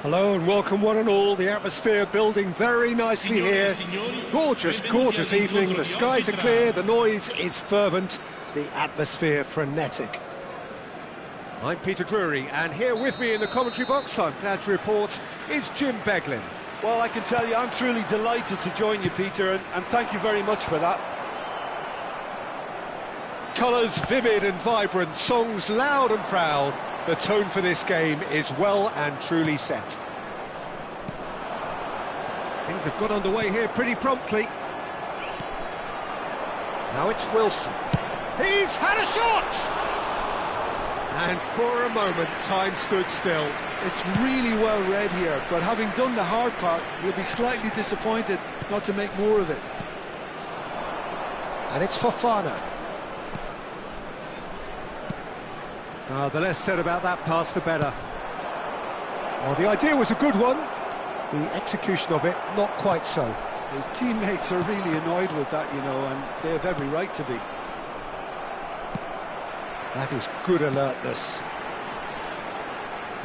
Hello and welcome one and all. The atmosphere building very nicely here. Gorgeous, gorgeous evening. The skies are clear, the noise is fervent, the atmosphere frenetic. I'm Peter Drury, and here with me in the commentary box, I'm glad to report, is Jim Beglin. Well, I can tell you, I'm truly delighted to join you, Peter, and thank you very much for that. Colours vivid and vibrant, songs loud and proud. The tone for this game is well and truly set. Things have got underway here pretty promptly. Now it's Wilson. He's had a shot! And for a moment, time stood still. It's really well read here, but having done the hard part, he'll be slightly disappointed not to make more of it. And it's Fofana. The less said about that pass, the better. Well, the idea was a good one. The execution of it, not quite so. His teammates are really annoyed with that, you know, and they have every right to be. That is good alertness.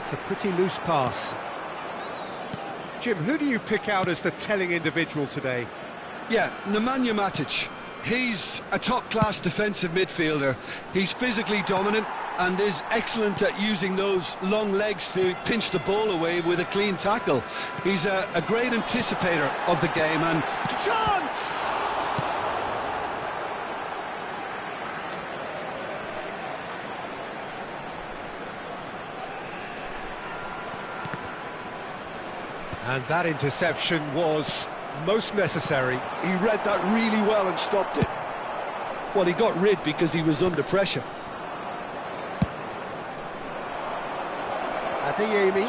It's a pretty loose pass. Jim, who do you pick out as the telling individual today? Yeah, Nemanja Matic. He's a top-class defensive midfielder. He's physically dominant and is excellent at using those long legs to pinch the ball away with a clean tackle. He's a great anticipator of the game and... Chance! And that interception was most necessary. He read that really well and stopped it. Well, he got rid because he was under pressure. Adeyemi,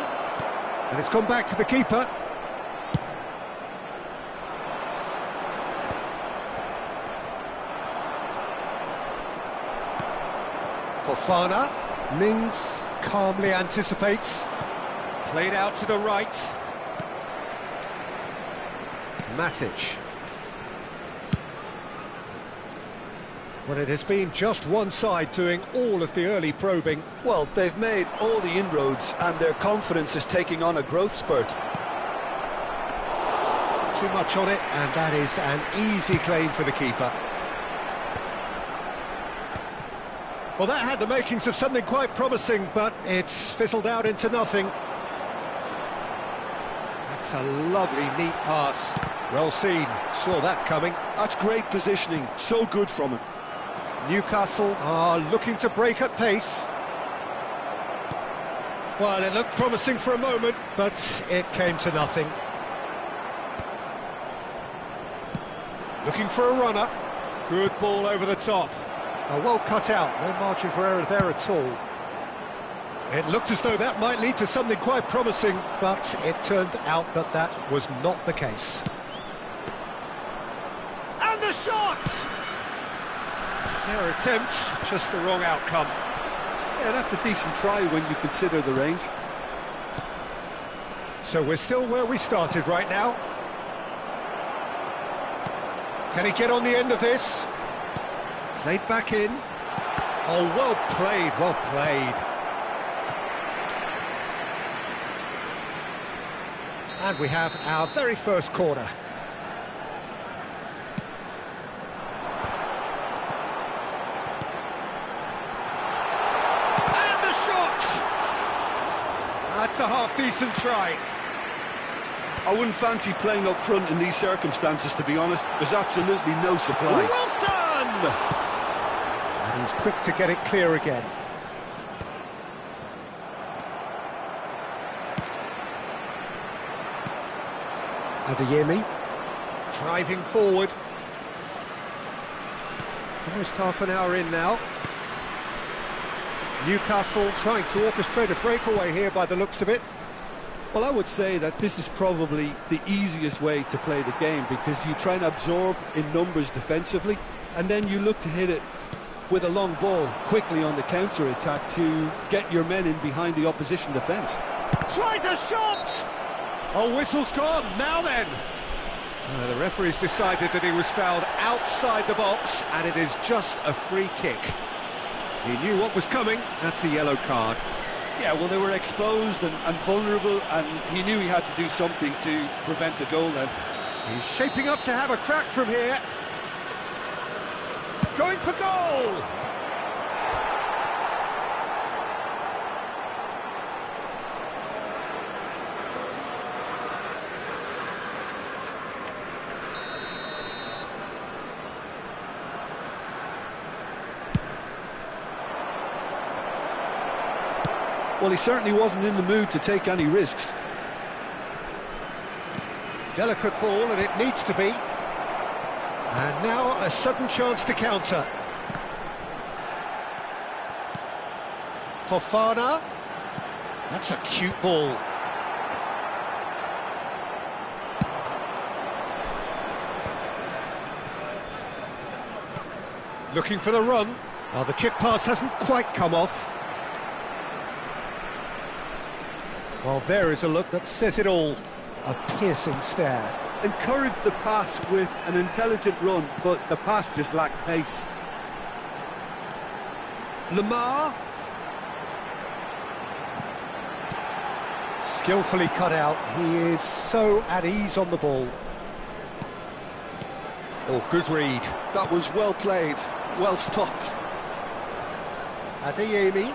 and it's gone back to the keeper. Fofana, Mings calmly anticipates. Played out to the right. Matic. Well, it has been just one side doing all of the early probing. Well, they've made all the inroads and their confidence is taking on a growth spurt. Too much on it, and that is an easy claim for the keeper. Well, that had the makings of something quite promising, but it's fizzled out into nothing. That's a lovely, neat pass. Well seen, saw that coming. That's great positioning, so good from him. Newcastle are looking to break at pace. Well, it looked promising for a moment, but it came to nothing. Looking for a runner. Good ball over the top. Well cut out, no margin for error there at all. It looked as though that might lead to something quite promising, but it turned out that that was not the case. And the shot! Fair attempt, just the wrong outcome. Yeah, that's a decent try when you consider the range. So we're still where we started right now. Can he get on the end of this? Played back in. Oh, well played, well played. And we have our very first corner. And the shot! That's a half-decent try. I wouldn't fancy playing up front in these circumstances, to be honest. There's absolutely no supply. Wilson! And he's quick to get it clear again. Adeyemi, driving forward. Almost half an hour in now. Newcastle trying to orchestrate a breakaway here by the looks of it. Well, I would say that this is probably the easiest way to play the game, because you try and absorb in numbers defensively, and then you look to hit it with a long ball quickly on the counter-attack to get your men in behind the opposition defence. Tries a shot! Oh, whistle's gone, now then! The referee's decided that he was fouled outside the box, and it is just a free kick. He knew what was coming, that's a yellow card. Yeah, well, they were exposed and vulnerable, and he knew he had to do something to prevent a goal then. He's shaping up to have a crack from here. Going for goal! Well, he certainly wasn't in the mood to take any risks. Delicate ball, and it needs to be. And now a sudden chance to counter. Fofana. That's a cute ball. Looking for the run. Well, the chip pass hasn't quite come off. Well, there is a look that says it all. A piercing stare. Encouraged the pass with an intelligent run, but the pass just lacked pace. Lamar. Skillfully cut out. He is so at ease on the ball. Oh, good read. That was well played, well stopped. Adeyemi.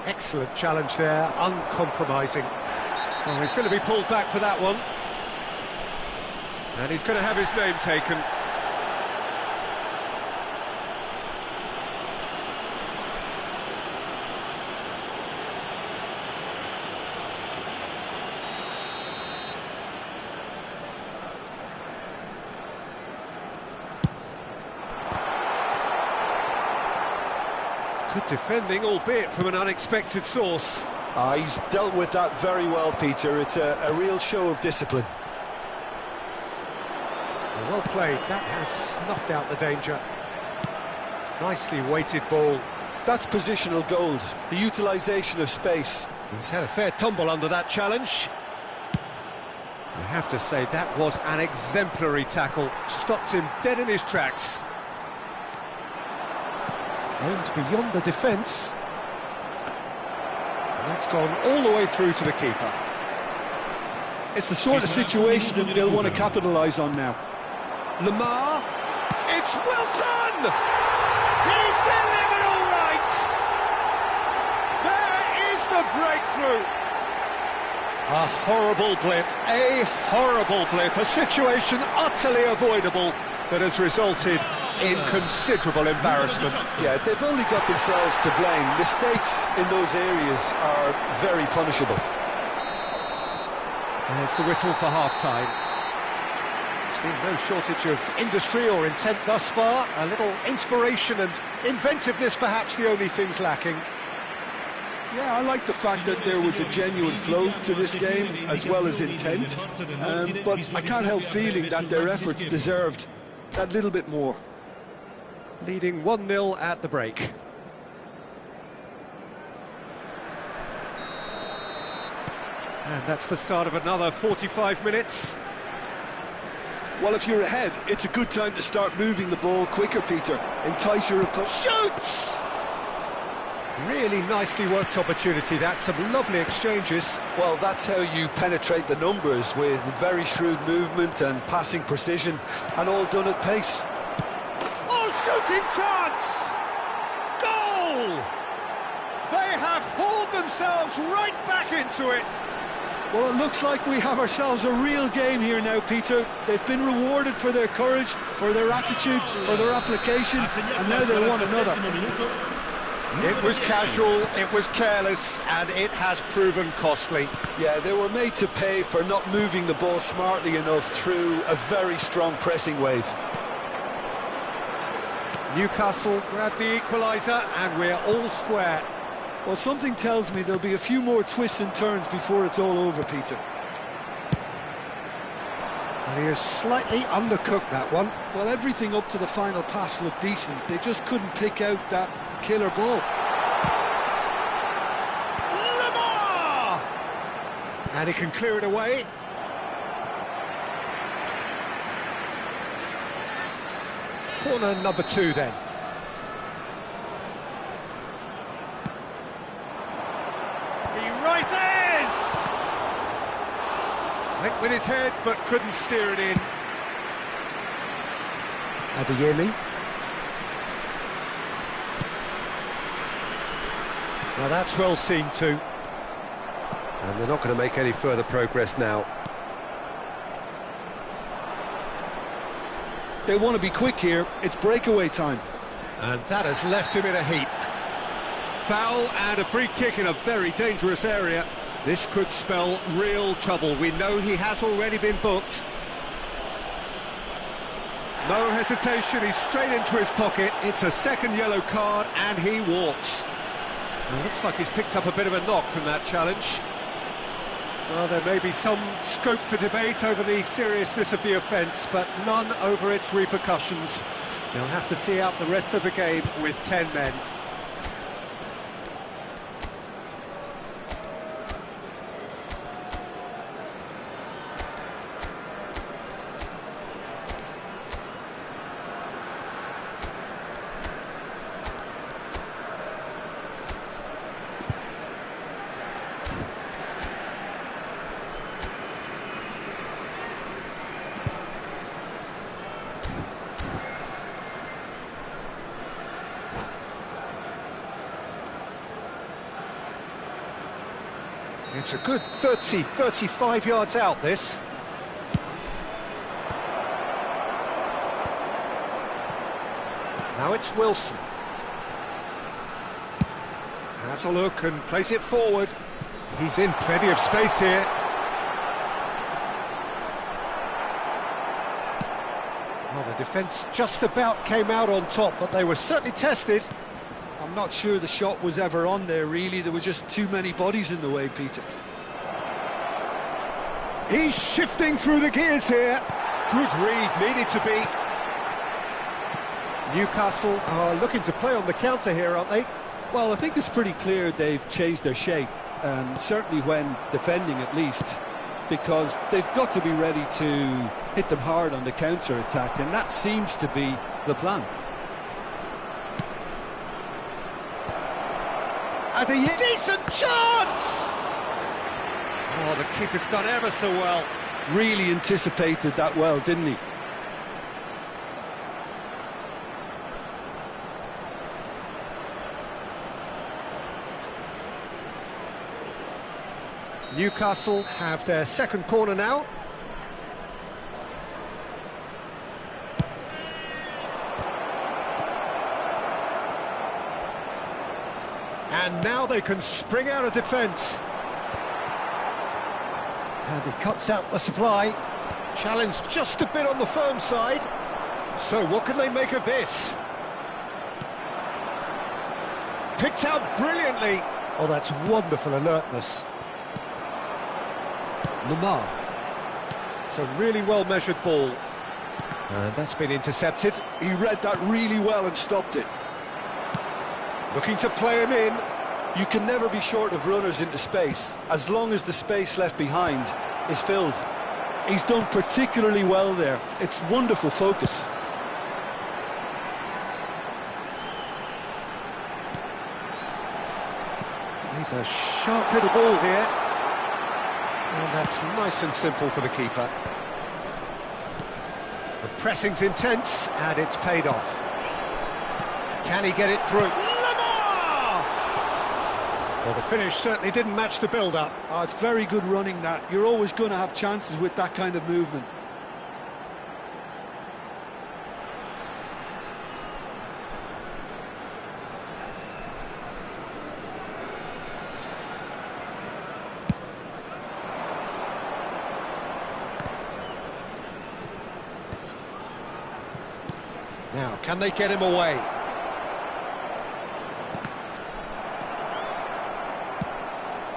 Excellent challenge there, uncompromising. Oh, he's going to be pulled back for that one. And he's going to have his name taken. Good defending, albeit from an unexpected source. He's dealt with that very well, Peter. It's a real show of discipline. Well played, that has snuffed out the danger. Nicely weighted ball. That's positional gold, the utilisation of space. He's had a fair tumble under that challenge. I have to say, that was an exemplary tackle. Stopped him dead in his tracks. Aimed beyond the defence. And that's gone all the way through to the keeper. It's the sort of situation that they'll want to capitalise on now. Lamar. It's Wilson! He's delivered all right! There is the breakthrough! A horrible blip, a situation utterly avoidable that has resulted in considerable embarrassment. Yeah, they've only got themselves to blame. Mistakes in those areas are very punishable. There's the whistle for half-time. There's been no shortage of industry or intent thus far. A little inspiration and inventiveness, perhaps the only things lacking. Yeah, I like the fact that there was a genuine flow to this game, as well as intent. But I can't help feeling that their efforts deserved that little bit more. Leading 1-0 at the break. And that's the start of another 45 minutes. Well, if you're ahead, it's a good time to start moving the ball quicker, Peter. Entice your opponent. Shoots! Really nicely worked opportunity, that's some lovely exchanges. Well, that's how you penetrate the numbers, with very shrewd movement and passing precision, and all done at pace. Oh, shooting chance! Goal! They have hauled themselves right back into it. Well, it looks like we have ourselves a real game here now, Peter. They've been rewarded for their courage, for their attitude, for their application, and now they want another. It was casual, it was careless, and it has proven costly. Yeah, they were made to pay for not moving the ball smartly enough through a very strong pressing wave. Newcastle grab the equaliser and we're all square. Well, something tells me there'll be a few more twists and turns before it's all over, Peter. And he has slightly undercooked that one. Well, everything up to the final pass looked decent. They just couldn't pick out that killer ball. Lamar! And he can clear it away. Corner number 2 then. He rises! Went with his head but couldn't steer it in. Adeyemi. Now that's well seen too. And they're not going to make any further progress now. They want to be quick here. It's breakaway time. And that has left him in a heap. Foul and a free kick in a very dangerous area. This could spell real trouble. We know he has already been booked. No hesitation, he's straight into his pocket. It's a second yellow card and he walks. Now, looks like he's picked up a bit of a knock from that challenge. Well, there may be some scope for debate over the seriousness of the offence, but none over its repercussions. They'll have to see out the rest of the game with 10 men. It's a good 30, 35 yards out, this. Now it's Wilson. Has a look and plays it forward. He's in plenty of space here. Well, the defence just about came out on top, but they were certainly tested. I'm not sure the shot was ever on there, really. There were just too many bodies in the way, Peter. He's shifting through the gears here. Good read, needed to be. Newcastle are looking to play on the counter here, aren't they? Well, I think it's pretty clear they've changed their shape, certainly when defending at least, because they've got to be ready to hit them hard on the counter-attack, and that seems to be the plan. And a decent chance! Oh, the keeper's done ever so well. Really anticipated that well, didn't he? Newcastle have their second corner now. And now they can spring out of defence. And he cuts out the supply. Challenge just a bit on the firm side. So what can they make of this? Picked out brilliantly. Oh, that's wonderful alertness. Lamar. It's a really well-measured ball. And that's been intercepted. He read that really well and stopped it. Looking to play him in. You can never be short of runners into space, as long as the space left behind is filled. He's done particularly well there. It's wonderful focus. He's a sharp little ball here. And that's nice and simple for the keeper. The pressing's intense, and it's paid off. Can he get it through? Lamar! Well, the finish certainly didn't match the build-up. Oh, it's very good running, that. You're always going to have chances with that kind of movement. Now, can they get him away?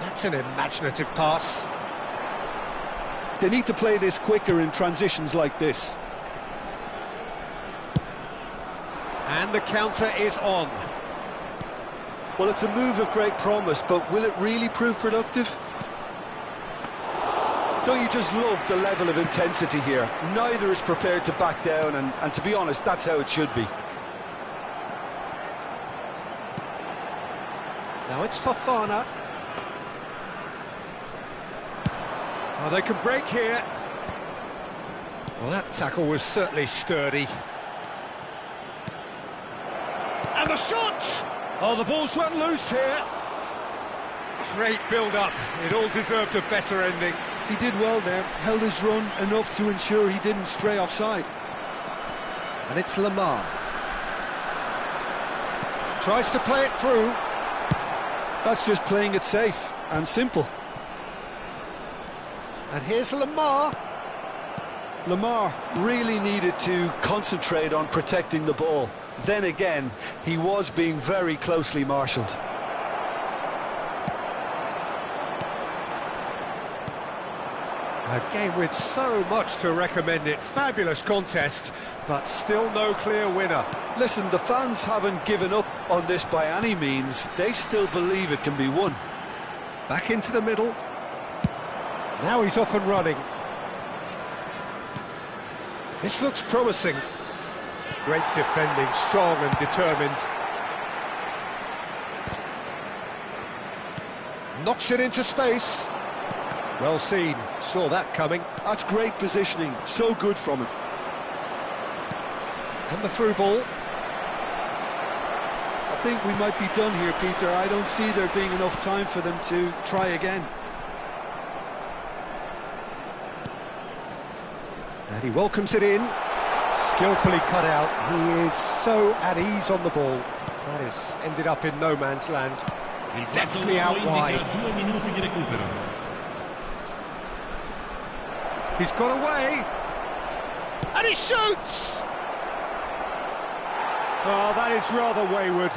That's an imaginative pass. They need to play this quicker in transitions like this. And the counter is on. Well, it's a move of great promise, but will it really prove productive? Don't you just love the level of intensity here? Neither is prepared to back down, and to be honest, that's how it should be. Now it's Fofana. Oh, they can break here. Well, that tackle was certainly sturdy. And the shot! Oh, the ball's run loose here. Great build-up. It all deserved a better ending. He did well there, held his run enough to ensure he didn't stray offside. And it's Lamar. Tries to play it through. That's just playing it safe and simple. And here's Lamar. Lamar really needed to concentrate on protecting the ball. Then again, he was being very closely marshalled. A game with so much to recommend it. Fabulous contest, but still no clear winner. Listen, the fans haven't given up on this by any means. They still believe it can be won. Back into the middle. Now he's off and running. This looks promising. Great defending, strong and determined. Knocks it into space. Well seen, saw that coming. That's great positioning, so good from him. And the through ball. I think we might be done here, Peter. I don't see there being enough time for them to try again. And he welcomes it in. Skillfully cut out. He is so at ease on the ball. That has ended up in no man's land. Deftly out wide. He's got away. And he shoots! Oh, that is rather wayward.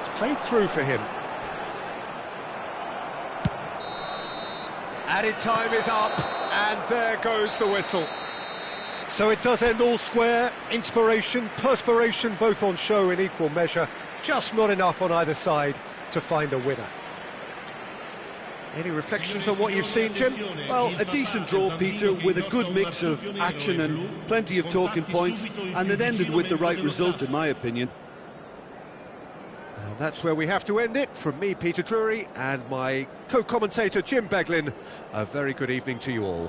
It's played through for him. Added time is up, and there goes the whistle. So it does end all square. Inspiration, perspiration, both on show in equal measure. Just not enough on either side to find a winner. Any reflections on what you've seen, Jim? Well, a decent draw, Peter, with a good mix of action and plenty of talking points, and it ended with the right result, in my opinion. That's where we have to end it. From me, Peter Drury, and my co-commentator, Jim Beglin, a very good evening to you all.